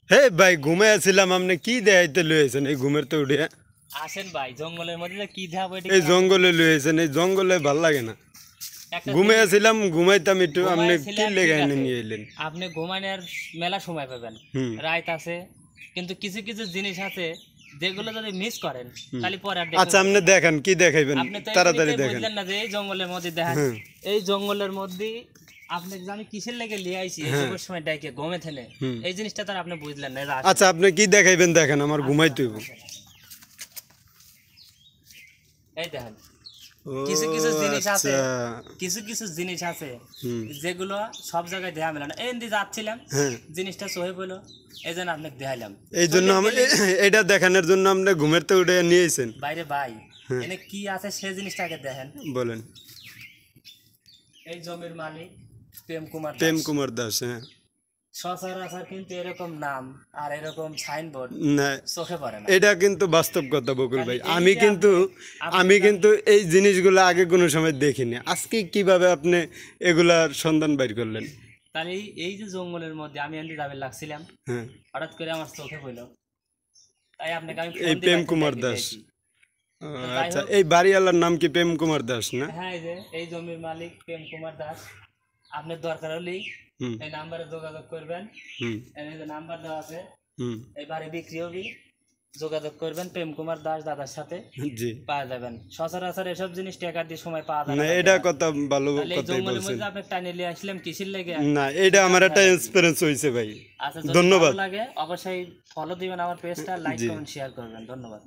হে ভাই ঘুমে আসছিলাম, আপনি কি দেখাইতে লইয়েছেন এই ঘুমের তো উঠে? আসেন ভাই, জঙ্গলের মধ্যে যে কি ধাপ ওইটা এই কি জঙ্গলে লইয়েছেন, এই জঙ্গলে ভাল লাগে না। একটা ঘুমে জিনিস আসছিলাম, ঘুমাইতাম একটু, আপনি কি ঘুমাইছিলেন, ঠিক লেগে এনে আছে। নিয়ে এলেন? আপনি ঘুমানোর মেলা সময় পাবেন, হুম রাত আছে, কিন্তু কিছু কিছু জিনিস আছে যেগুলো যদি মিস করেন হুম। তাহলে পরে আর দেখতে আচ্ছা আপনি পাবেন না। দেখান, কি দেখাইবেন? আপনি তো তাড়াতাড়ি এমনিতেই দেখেন। বুঝলেন না যে এই জঙ্গলের মধ্যে দেখেন, হ্যাঁ এই জঙ্গলের মধ্যে আপনি যে আমি কিসের লেগে লিয়ে আইছি এই হ্যাঁ সবের সময় ডাইকে ঘুমে থেনে, হুম। এই জিনিসটা তার আপনি বুঝলেন না। এরা আচ্ছা আপনি কি দেখাইবেন দেখেন, আমার ঘুমাইতে হইব। এই দেখেন, ও কিছু কিছু জিনিস আছে, আচ্ছা। কিছু কিছু জিনিস আছে হুম যেগুলো সব জায়গায় দেখা মেলে না। এই দিয়ে যাচ্ছিলাম, হ্যাঁ, জিনিসটা সহে পড়লো, এই জন্য আপনাকে দেখাইলাম। এই জন্য এটা দেখানোর জন্য আপনি ঘুমের তো উঠে নিয়েছেন। বাইরে ভাই, হ্যাঁ এনে কি আছে সেই জিনিসটাকে দেখেন। বলেন। এই জমির মালিক প্রেম কুমার প্রেম দাস। কুমার দাস, হ্যাঁ। সচরাচর কিন্তু এরকম নাম আর এরকম সাইনবোর্ড না, চোখে পড়ে না। এটা কিন্তু বাস্তব কথা বকুল ভাই। তাহলে এই আমি যে কিন্তু আপনি আমি কিন্তু এই জিনিসগুলো আগে কোনো সময় দেখিনি। আজকে কিভাবে আপনি এগুলার সন্ধান বাইর করলেন? তাহলে এই যে জঙ্গলের মধ্যে আমি এমনি যাবে লাগছিলাম, হ্যাঁ, হঠাৎ করে আমার চোখে পড়লো, তাই আপনাকে আমি এই ফোন দিয়ে প্রেম বাইরে কুমার থেকে দাস। দিয়েছি। ও, তো যাই আচ্ছা হোক, এই বাড়িওয়ালার নাম কি প্রেম কুমার দাস না? হ্যাঁ, এই যে এই জমির মালিক প্রেম কুমার দাস। আপনার দরকার হলেই হুম এই নাম্বারে যোগাযোগ করবেন। হুম এই যে নাম্বার দেওয়া আছে, হুম। এই বাড়ি বিক্রি হবে, যোগাযোগ করবেন প্রেম কুমার দাস দাদার সাথে, জি। পাওয়া যাবেন। সচরাচর এসব জিনিস টাকা দিয়ে সময় পাওয়া যায় না, না ভাই এটা দেখা। কথা ভালো তাহলে এই কথাই জঙ্গলের বলছেন। মধ্যে আপনি টানে নিয়ে আসলাম কিসের লেগে? না, এটা আমার একটা আপনার- এক্সপিরিয়েন্স হয়েছে ভাই। আচ্ছা, যদি ভালো ধন্যবাদ। লাগে অবশ্যই ফলো দিবেন আমার পেজটা, লাইক জি। কমেন্ট শেয়ার করবেন। ধন্যবাদ।